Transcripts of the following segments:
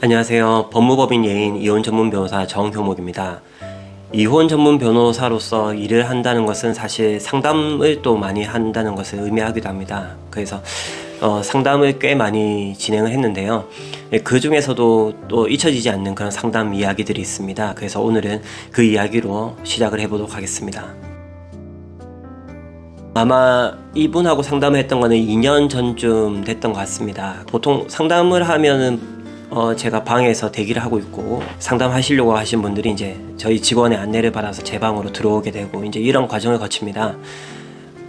안녕하세요. 법무법인 예인 이혼 전문 변호사 정효목입니다. 이혼 전문 변호사로서 일을 한다는 것은 사실 상담을 또 많이 한다는 것을 의미하기도 합니다. 그래서 상담을 꽤 많이 진행을 했는데요. 그 중에서도 또 잊혀지지 않는 그런 상담 이야기들이 있습니다. 그래서 오늘은 그 이야기로 시작을 해보도록 하겠습니다. 아마 이분하고 상담을 했던 거는 2년 전쯤 됐던 것 같습니다. 보통 상담을 하면은 제가 방에서 대기를 하고 있고 상담하시려고 하신 분들이 이제 저희 직원의 안내를 받아서 제 방으로 들어오게 되고 이제 이런 과정을 거칩니다.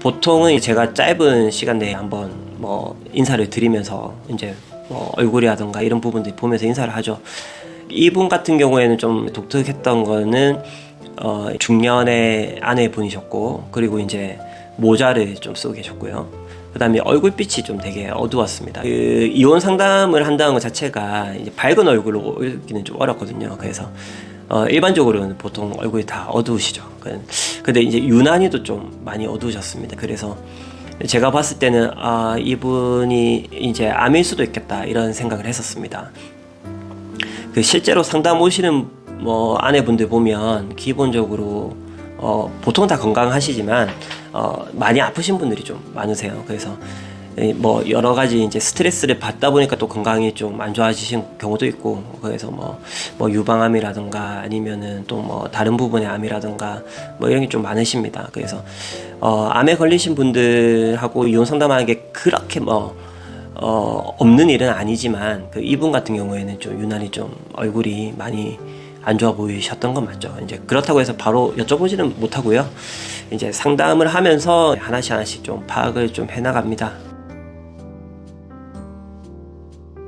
보통은 제가 짧은 시간 내에 한번 인사를 드리면서 이제 얼굴이라든가 이런 부분들 보면서 인사를 하죠. 이분 같은 경우에는 좀 독특했던 거는 중년의 아내분이셨고, 그리고 이제 모자를 좀 쓰고 계셨고요. 그 다음에 얼굴빛이 좀 되게 어두웠습니다. 이혼 상담을 한다는 것 자체가 이제 밝은 얼굴로 오기는 좀 어렵거든요. 그래서 일반적으로는 보통 얼굴이 다 어두우시죠. 근데 이제 유난히도 좀 많이 어두우셨습니다. 그래서 제가 봤을 때는 이분이 이제 암일 수도 있겠다 이런 생각을 했었습니다. 실제로 상담 오시는 아내분들 보면 기본적으로 보통 다 건강하시지만 많이 아프신 분들이 좀 많으세요. 그래서 여러 가지 이제 스트레스를 받다 보니까 또 건강이 좀 안 좋아지신 경우도 있고, 그래서 유방암이라든가 아니면은 또 다른 부분의 암이라든가 이런 게 좀 많으십니다. 그래서 암에 걸리신 분들하고 이혼 상담하는 게 그렇게 없는 일은 아니지만 이분 같은 경우에는 좀 유난히 좀 얼굴이 많이 안 좋아 보이셨던 건 맞죠. 이제 그렇다고 해서 바로 여쭤보지는 못하고요. 이제 상담을 하면서 하나씩 좀 파악을 좀 해나갑니다.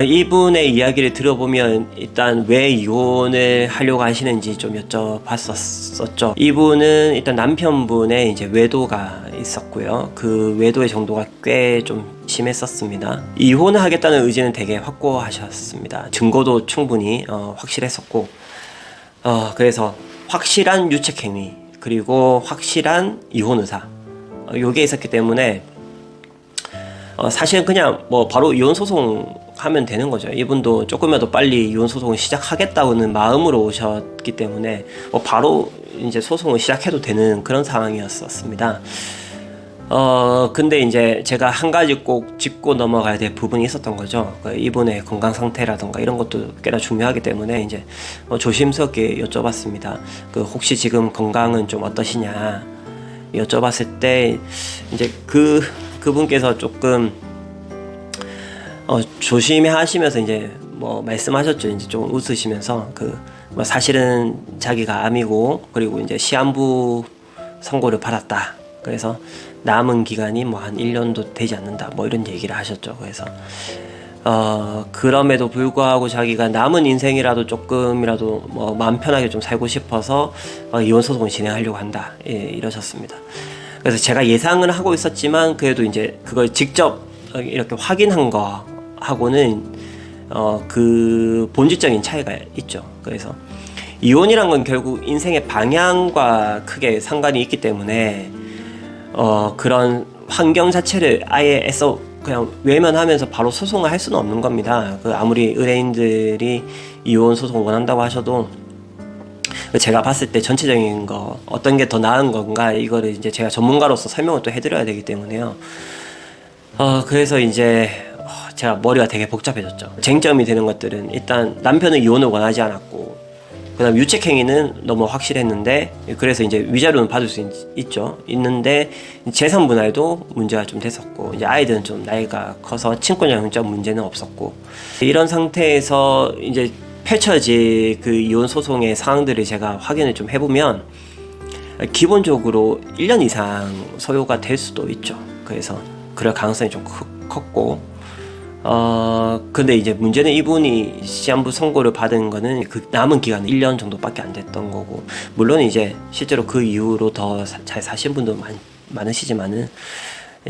이분의 이야기를 들어보면 일단 왜 이혼을 하려고 하시는지 좀 여쭤봤었죠. 이분은 일단 남편분의 이제 외도가 있었고요. 그 외도의 정도가 꽤 좀 심했었습니다. 이혼을 하겠다는 의지는 되게 확고하셨습니다. 증거도 충분히 확실했었고, 그래서 확실한 유책행위 그리고 확실한 이혼 의사 요게 있었기 때문에 사실은 그냥 바로 이혼 소송 하면 되는 거죠. 이분도 조금이라도 빨리 이혼 소송을 시작하겠다는 마음으로 오셨기 때문에 바로 이제 소송을 시작해도 되는 그런 상황이었습니다. 근데 이제 제가 한 가지 꼭 짚고 넘어가야 될 부분이 있었던 거죠. 이분의 건강 상태라든가 이런 것도 꽤나 중요하기 때문에 이제 조심스럽게 여쭤봤습니다. 혹시 지금 건강은 좀 어떠시냐 여쭤봤을 때 이제 그분께서 조금 조심히 하시면서 이제 말씀하셨죠. 이제 좀 웃으시면서 사실은 자기가 암이고, 그리고 이제 시한부 선고를 받았다. 그래서 남은 기간이 한 1년도 되지 않는다. 이런 얘기를 하셨죠. 그래서 그럼에도 불구하고 자기가 남은 인생이라도 조금이라도 마음 편하게 좀 살고 싶어서 이혼 소송을 진행하려고 한다. 이러셨습니다. 그래서 제가 예상을 하고 있었지만 그래도 이제 그걸 직접 이렇게 확인한 거하고는 그 본질적인 차이가 있죠. 그래서 이혼이란 건 결국 인생의 방향과 크게 상관이 있기 때문에 그런 환경 자체를 아예 애써 그냥 외면하면서 바로 소송을 할 수는 없는 겁니다. 아무리 의뢰인들이 이혼 소송을 원한다고 하셔도 제가 봤을 때 전체적인 거 어떤 게 더 나은 건가 이거를 이제 제가 전문가로서 설명을 또 해드려야 되기 때문에요. 그래서 이제 제가 머리가 되게 복잡해졌죠. 쟁점이 되는 것들은 일단 남편은 이혼을 원하지 않았고, 그 다음 유책행위는 너무 확실했는데, 그래서 이제 위자료는 받을 수 있는데 재산 분할도 문제가 좀 됐었고, 이제 아이들은 좀 나이가 커서 친권영향적 문제는 없었고, 이런 상태에서 이제 펼쳐질 이혼 소송의 상황들을 제가 확인을 좀 해보면 기본적으로 1년 이상 소요가 될 수도 있죠. 그래서 그럴 가능성이 좀 컸고, 근데 이제 문제는 이분이 시한부 선고를 받은 거는 남은 기간 1년 정도밖에 안 됐던 거고, 물론 이제 실제로 그 이후로 더 잘 사신 분도 많으시지만은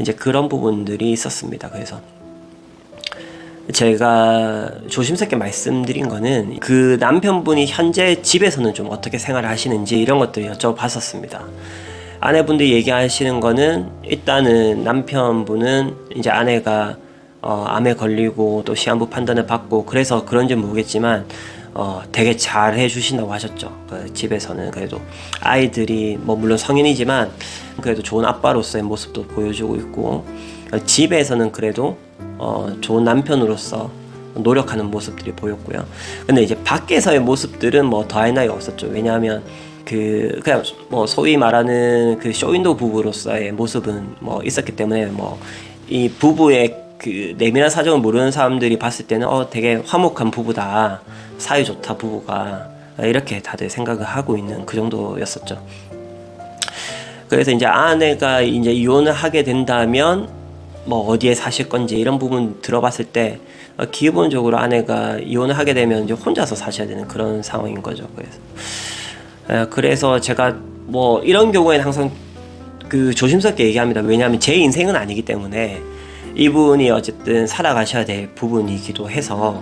이제 그런 부분들이 있었습니다. 그래서 제가 조심스럽게 말씀드린 거는 그 남편분이 현재 집에서는 좀 어떻게 생활을 하시는지 이런 것들을 여쭤봤었습니다. 아내분들이 얘기하시는 거는 일단은 남편분은 이제 아내가 암에 걸리고 또 시한부 판단을 받고 그래서 그런지 모르겠지만 되게 잘 해주신다고 하셨죠. 그 집에서는 그래도 아이들이 뭐 물론 성인이지만 그래도 좋은 아빠로서의 모습도 보여주고 있고 집에서는 그래도 좋은 남편으로서 노력하는 모습들이 보였고요. 근데 이제 밖에서의 모습들은 뭐 더할 나위가 없었죠. 왜냐하면 그냥 뭐 소위 말하는 그 쇼윈도 부부로서의 모습은 뭐 있었기 때문에 뭐 이 부부의 그 내면한 사정을 모르는 사람들이 봤을 때는 되게 화목한 부부다, 사이 좋다 부부가, 이렇게 다들 생각을 하고 있는 그 정도였었죠. 그래서 이제 아내가 이제 이혼을 하게 된다면 뭐 어디에 사실 건지 이런 부분 들어봤을 때 기본적으로 아내가 이혼을 하게 되면 이제 혼자서 사셔야 되는 그런 상황인 거죠. 그래서 제가 뭐 이런 경우에는 항상 그 조심스럽게 얘기합니다. 왜냐하면 제 인생은 아니기 때문에 이분이 어쨌든 살아가셔야 될 부분이기도 해서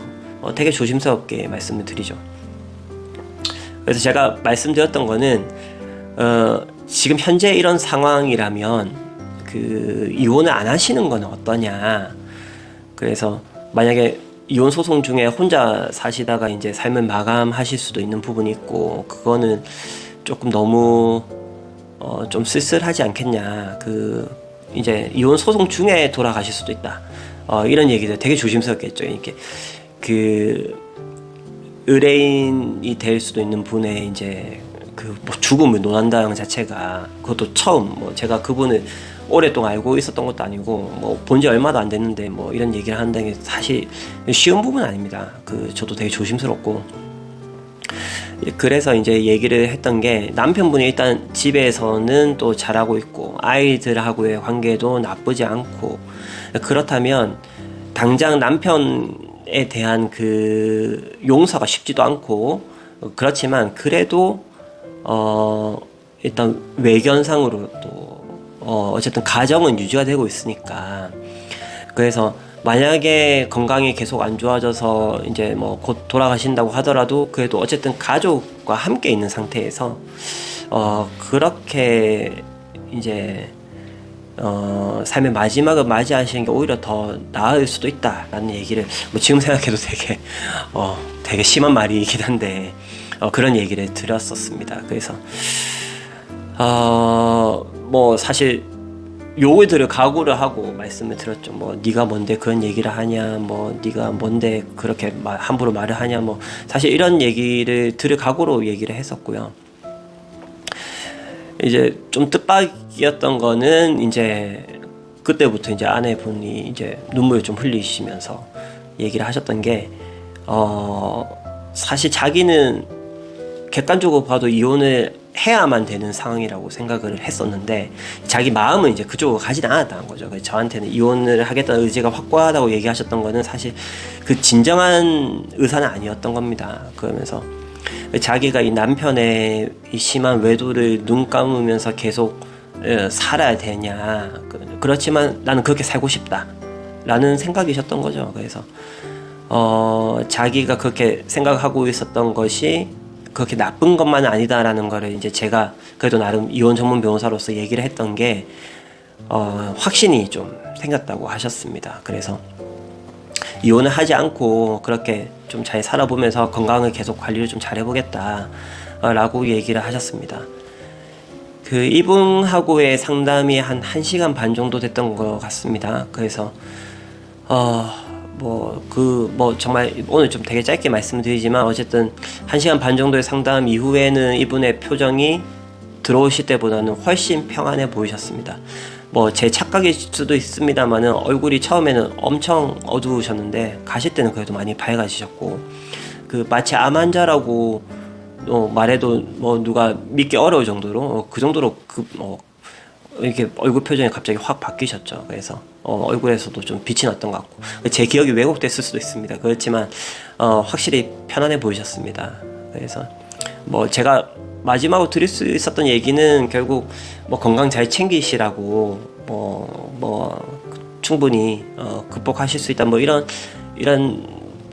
되게 조심스럽게 말씀을 드리죠. 그래서 제가 말씀드렸던 거는 지금 현재 이런 상황이라면 그 이혼을 안 하시는 건 어떠냐. 그래서 만약에 이혼 소송 중에 혼자 사시다가 이제 삶을 마감하실 수도 있는 부분이 있고 그거는 조금 너무 좀 쓸쓸하지 않겠냐. 이제 이혼 소송 중에 돌아가실 수도 있다. 이런 얘기들 되게 조심스럽게 했죠. 이렇게 의뢰인이 될 수도 있는 분의 이제 뭐 죽음을 논한다는 자체가 그것도 처음 제가 그분을 오랫동안 알고 있었던 것도 아니고 뭐 본지 얼마도 안 됐는데 뭐 이런 얘기를 한다는 게 사실 쉬운 부분은 아닙니다. 저도 되게 조심스럽고. 그래서 이제 얘기를 했던 게 남편분이 일단 집에서는 또 잘하고 있고 아이들하고의 관계도 나쁘지 않고 그렇다면 당장 남편에 대한 그 용서가 쉽지도 않고 그렇지만 그래도 일단 외견상으로 또 어쨌든 가정은 유지가 되고 있으니까 그래서 만약에 건강이 계속 안 좋아져서 이제 뭐 곧 돌아가신다고 하더라도 그래도 어쨌든 가족과 함께 있는 상태에서 그렇게 이제 삶의 마지막을 맞이하시는 게 오히려 더 나을 수도 있다라는 얘기를 뭐 지금 생각해도 되게 심한 말이긴 한데 그런 얘기를 드렸었습니다. 그래서 뭐 사실 욕을 들을 각오를 하고 말씀을 드렸죠. 뭐 네가 뭔데 그런 얘기를 하냐, 뭐 네가 뭔데 그렇게 함부로 말을 하냐, 뭐 사실 이런 얘기를 들을 각오로 얘기를 했었고요. 이제 좀 뜻밖이었던 거는 이제 그때부터 이제 아내분이 이제 눈물을 좀 흘리시면서 얘기를 하셨던 게 사실 자기는 객관적으로 봐도 이혼을 해야만 되는 상황이라고 생각을 했었는데 자기 마음은 이제 그쪽으로 가진 않았다는 거죠. 그래서 저한테는 이혼을 하겠다는 의지가 확고하다고 얘기하셨던 거는 사실 그 진정한 의사는 아니었던 겁니다. 그러면서 자기가 이 남편의 이 심한 외도를 눈 감으면서 계속 살아야 되냐, 그렇지만 나는 그렇게 살고 싶다 라는 생각이셨던 거죠. 그래서 자기가 그렇게 생각하고 있었던 것이 그렇게 나쁜 것만은 아니다라는 거를 이제 제가 그래도 나름 이혼 전문 변호사로서 얘기를 했던 게 확신이 좀 생겼다고 하셨습니다. 그래서 이혼을 하지 않고 그렇게 좀 잘 살아보면서 건강을 계속 관리를 좀 잘 해보겠다 라고 얘기를 하셨습니다. 이분하고의 상담이 한 1시간 반 정도 됐던 것 같습니다. 그래서 정말 오늘 좀 되게 짧게 말씀드리지만 어쨌든 1시간 반 정도의 상담 이후에는 이분의 표정이 들어오실 때보다는 훨씬 평안해 보이셨습니다. 뭐 제 착각일 수도 있습니다만은 얼굴이 처음에는 엄청 어두우셨는데 가실 때는 그래도 많이 밝아지셨고 마치 암 환자라고 말해도 뭐 누가 믿기 어려울 정도로 그 정도로 이렇게 얼굴 표정이 갑자기 확 바뀌셨죠. 그래서 얼굴에서도 좀 빛이 났던 것 같고 제 기억이 왜곡됐을 수도 있습니다. 그렇지만 확실히 편안해 보이셨습니다. 그래서 뭐 제가 마지막으로 드릴 수 있었던 얘기는 결국 뭐 건강 잘 챙기시라고 충분히 극복하실 수 있다 뭐 이런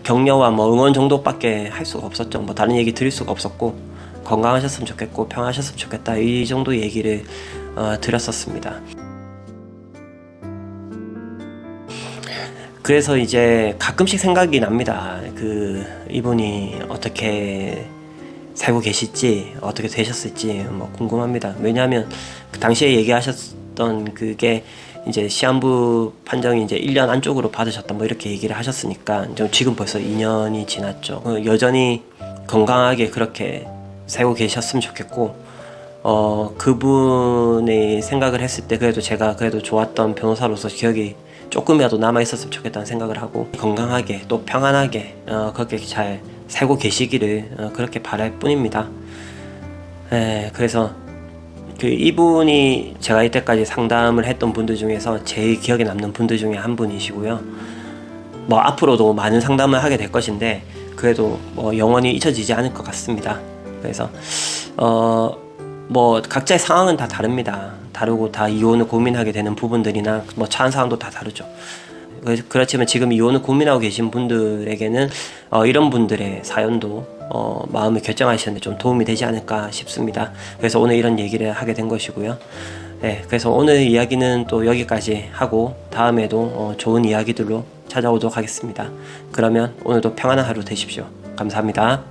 격려와 뭐 응원 정도밖에 할 수가 없었죠. 뭐 다른 얘기 드릴 수가 없었고 건강하셨으면 좋겠고 평안하셨으면 좋겠다 이 정도 얘기를 드렸었습니다. 그래서 이제 가끔씩 생각이 납니다. 이분이 어떻게 살고 계실지, 어떻게 되셨을지 궁금합니다. 왜냐하면 그 당시에 얘기하셨던 그게 이제 시한부 판정이 이제 1년 안쪽으로 받으셨다 이렇게 얘기를 하셨으니까 지금 벌써 2년이 지났죠. 여전히 건강하게 그렇게 살고 계셨으면 좋겠고, 그분의 생각을 했을 때 그래도 제가 좋았던 변호사로서 기억이 조금이라도 남아 있었으면 좋겠다는 생각을 하고, 건강하게 또 평안하게 그렇게 잘 살고 계시기를 그렇게 바랄 뿐입니다. 그래서 이분이 제가 이때까지 상담을 했던 분들 중에서 제일 기억에 남는 분들 중에 한 분이시고요. 앞으로도 많은 상담을 하게 될 것인데 그래도 영원히 잊혀지지 않을 것 같습니다. 그래서 각자의 상황은 다 다릅니다. 다르고 다 이혼을 고민하게 되는 부분들이나 처한 상황도 다 다르죠. 그렇지만 지금 이혼을 고민하고 계신 분들에게는 이런 분들의 사연도 마음을 결정하시는데 좀 도움이 되지 않을까 싶습니다. 그래서 오늘 이런 얘기를 하게 된 것이고요. 그래서 오늘 이야기는 또 여기까지 하고 다음에도 좋은 이야기들로 찾아오도록 하겠습니다. 그러면 오늘도 평안한 하루 되십시오. 감사합니다.